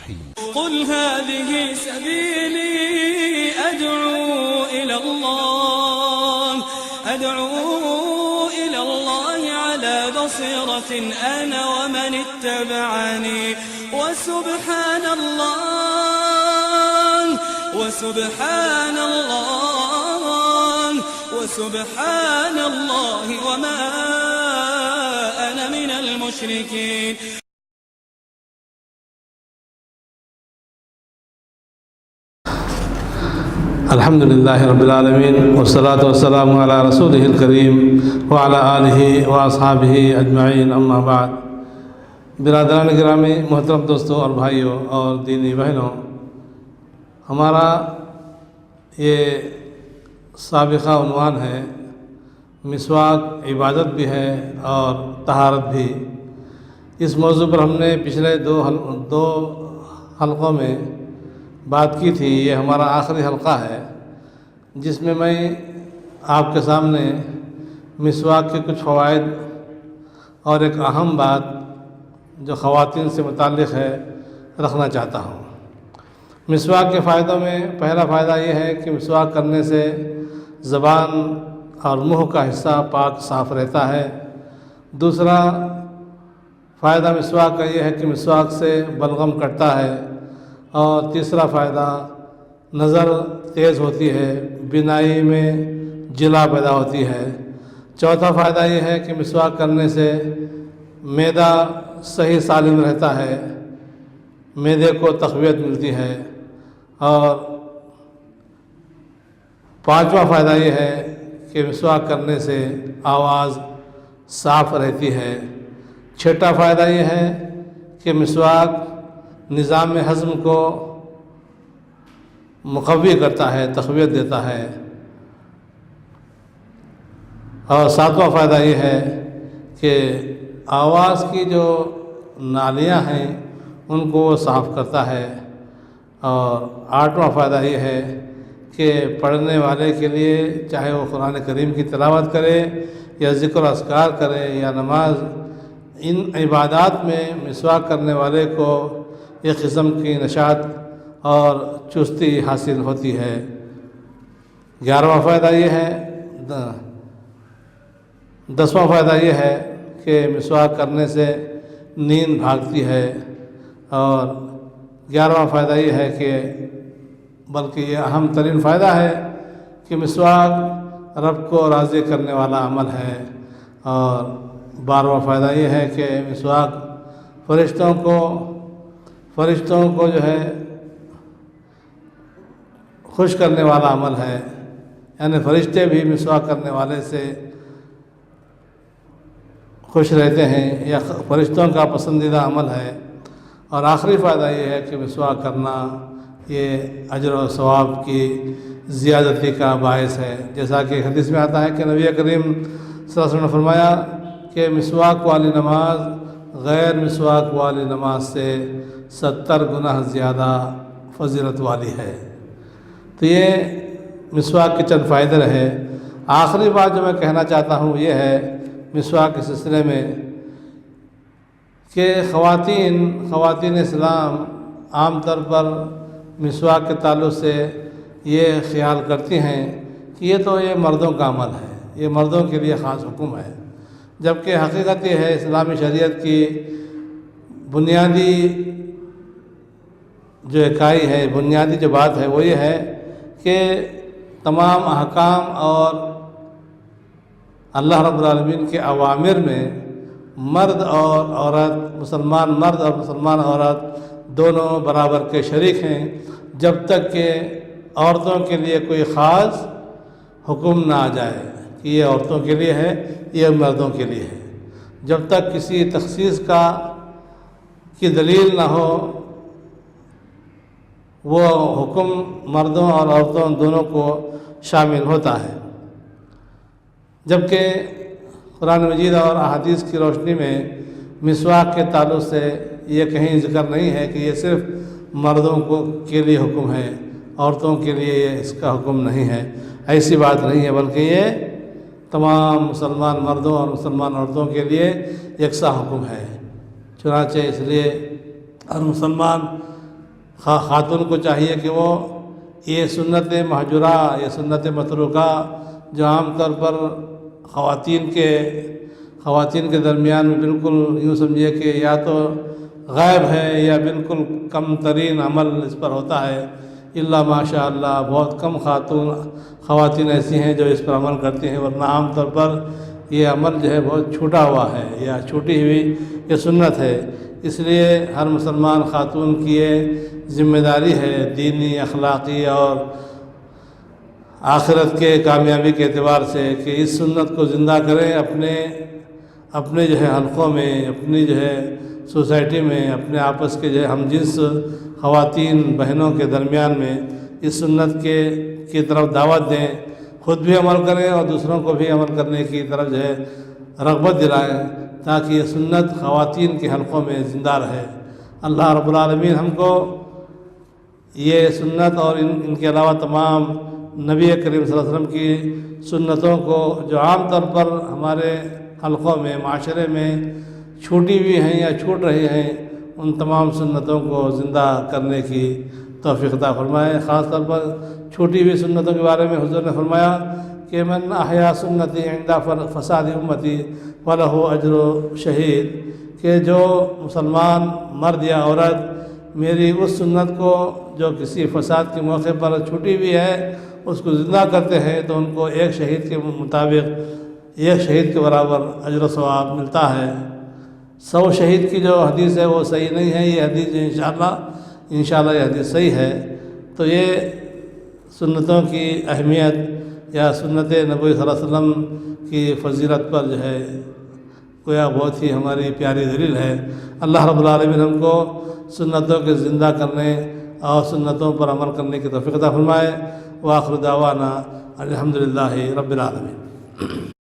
الرحيم. قل هذه سبيلي أدعو إلى الله على بصيرة أنا ومن اتبعني وسبحان الله وما أنا من المشركين. الحمد لله رب العالمين والصلاة والسلام على رسوله الكريم وعلى آله وأصحابه أجمعين أما بعد. برادران گرامی، محترم دوستوں اور بھائیوں اور دینی بہنوں، ہمارا یہ سابقہ عنوان ہے مسواک عبادت بھی ہے اور طہارت بھی. اس موضوع پر ہم نے پچھلے دو حلقوں میں بات کی تھی. یہ ہمارا آخری حلقہ ہے جس میں میں آپ کے سامنے مسواک کے کچھ فوائد اور ایک اہم بات جو خواتین سے متعلق ہے رکھنا چاہتا ہوں. مسواک کے فائدوں میں پہلا فائدہ یہ ہے کہ مسواک کرنے سے زبان اور منہ کا حصہ پاک صاف رہتا ہے. دوسرا فائدہ مسواک کا یہ ہے کہ مسواک سے بلغم کٹتا ہے. اور تیسرا فائدہ نظر تیز ہوتی ہے، بینائی میں جلا پیدا ہوتی ہے. چوتھا فائدہ یہ ہے کہ مسواک کرنے سے معدہ صحیح سالم رہتا ہے، معدے کو تقویت ملتی ہے. اور پانچواں فائدہ یہ ہے کہ مسواک کرنے سے آواز صاف رہتی ہے. چھٹا فائدہ یہ ہے کہ مسواک نظام ہضم کو مقوی کرتا ہے، تقویت دیتا ہے. اور ساتواں فائدہ یہ ہے کہ آواز کی جو نالیاں ہیں ان کو وہ صاف کرتا ہے. اور آٹھواں فائدہ یہ ہے کہ پڑھنے والے کے لیے چاہے وہ قرآن کریم کی تلاوت کرے یا ذکر و اذکار کرے یا نماز، ان عبادات میں مسواک کرنے والے کو ایک قسم کی نشاط اور چستی حاصل ہوتی ہے. 11واں فائدہ یہ ہے 10واں فائدہ یہ ہے کہ مسواک کرنے سے نیند بھاگتی ہے. اور 11واں فائدہ یہ ہے کہ بلکہ یہ اہم ترین فائدہ ہے کہ مسواک رب کو راضی کرنے والا عمل ہے. اور 12واں فائدہ یہ ہے کہ مسواک فرشتوں کو جو ہے خوش کرنے والا عمل ہے، یعنی فرشتے بھی مسواک کرنے والے سے خوش رہتے ہیں، یا فرشتوں کا پسندیدہ عمل ہے. اور آخری فائدہ یہ ہے کہ مسواک کرنا یہ اجر و ثواب کی زیادتی کا باعث ہے. جیسا کہ حدیث میں آتا ہے کہ نبی کریم صلی اللہ علیہ وسلم نے فرمایا کہ مسواک والی نماز غیر مسواک والی نماز سے 70 گنا زیادہ فضیلت والی ہے. تو یہ مسواک کے چند فائدے رہے. آخری بات جو میں کہنا چاہتا ہوں یہ ہے مسواک کے سلسلے میں کہ خواتین اسلام عام طور پر مسواک کے تعلق سے یہ خیال کرتی ہیں کہ یہ تو مردوں کا عمل ہے، یہ مردوں کے لیے خاص حکم ہے. جبکہ حقیقت یہ ہے اسلامی شریعت کی بنیادی جو اکائی ہے، بنیادی جو بات ہے وہ یہ ہے کہ تمام احکام اور اللہ رب العالمین کے اوامر میں مرد اور عورت، مسلمان مرد اور مسلمان عورت دونوں برابر کے شریک ہیں، جب تک کہ عورتوں کے لیے کوئی خاص حکم نہ آ جائے کہ یہ عورتوں کے لیے ہے، یہ مردوں کے لیے ہے. جب تک کسی تخصیص کی دلیل نہ ہو، وہ حکم مردوں اور عورتوں دونوں کو شامل ہوتا ہے. جبکہ قرآن مجید اور احادیث کی روشنی میں مسواک کے تعلق سے یہ کہیں ذکر نہیں ہے کہ یہ صرف مردوں کے لیے حکم ہے، عورتوں کے لیے یہ اس کا حکم نہیں ہے. ایسی بات نہیں ہے، بلکہ یہ تمام مسلمان مردوں اور مسلمان عورتوں کے لیے یکساں حکم ہے. چنانچہ اس لیے ہر مسلمان خاتون کو چاہیے کہ وہ یہ سنت مہجورہ، یہ سنت متروکہ جو عام طور پر خواتین کے درمیان میں بالکل یوں سمجھیے کہ یا تو غائب ہے یا بالکل کم ترین عمل اس پر ہوتا ہے، الا ماشاء اللہ بہت کم خواتین ایسی ہیں جو اس پر عمل کرتی ہیں، ورنہ عام طور پر یہ عمل جو ہے بہت چھوٹا ہوا ہے یا چھوٹی ہوئی یہ سنت ہے۔ اس لیے ہر مسلمان خاتون کی یہ ذمہ داری ہے دینی، اخلاقی اور آخرت کے کامیابی کے اعتبار سے کہ اس سنت کو زندہ کریں، اپنے جو ہے حلقوں میں، اپنی جو ہے سوسائٹی میں، اپنے آپس کے جو ہے ہم جنس خواتین بہنوں کے درمیان میں اس سنت کی طرف دعوت دیں، خود بھی عمل کریں اور دوسروں کو بھی عمل کرنے کی طرف جو ہے رغبت دلائیں، تاکہ یہ سنت خواتین کے حلقوں میں زندہ رہے۔ اللہ رب العالمین ہم کو یہ سنت اور ان کے علاوہ تمام نبی کریم صلی اللہ علیہ وسلم کی سنتوں کو جو عام طور پر ہمارے حلقوں میں، معاشرے میں چھوٹی بھی ہیں یا چھوٹ رہی ہیں، ان تمام سنتوں کو زندہ کرنے کی توفیق عطا فرمائے۔ خاص طور پر چھوٹی ہوئی سنتوں کے بارے میں حضور نے فرمایا کہ من احیا سنتی عند فساد امتی فلہ اجر شہید، کہ جو مسلمان مرد یا عورت میری اس سنت کو جو کسی فساد کے موقع پر چھوٹی ہوئی ہے اس کو زندہ کرتے ہیں تو ان کو ایک شہید کے مطابق، ایک شہید کے برابر اجر و ثواب ملتا ہے۔ 100 شہید کی جو حدیث ہے وہ صحیح نہیں ہے، یہ حدیث انشاءاللہ یہ حدیث صحیح ہے۔ تو یہ سنتوں کی اہمیت یا سنت نبوی صلی اللہ علیہ وسلم کی فضیلت پر جو ہے گویا بہت ہی ہماری پیاری دلیل ہے۔ اللہ رب العالمین ہم کو سنتوں کے زندہ کرنے اور سنتوں پر عمل کرنے کی توفیق عطا فرمائے۔ وآخر دعوانا الحمدللہ رب العالمین۔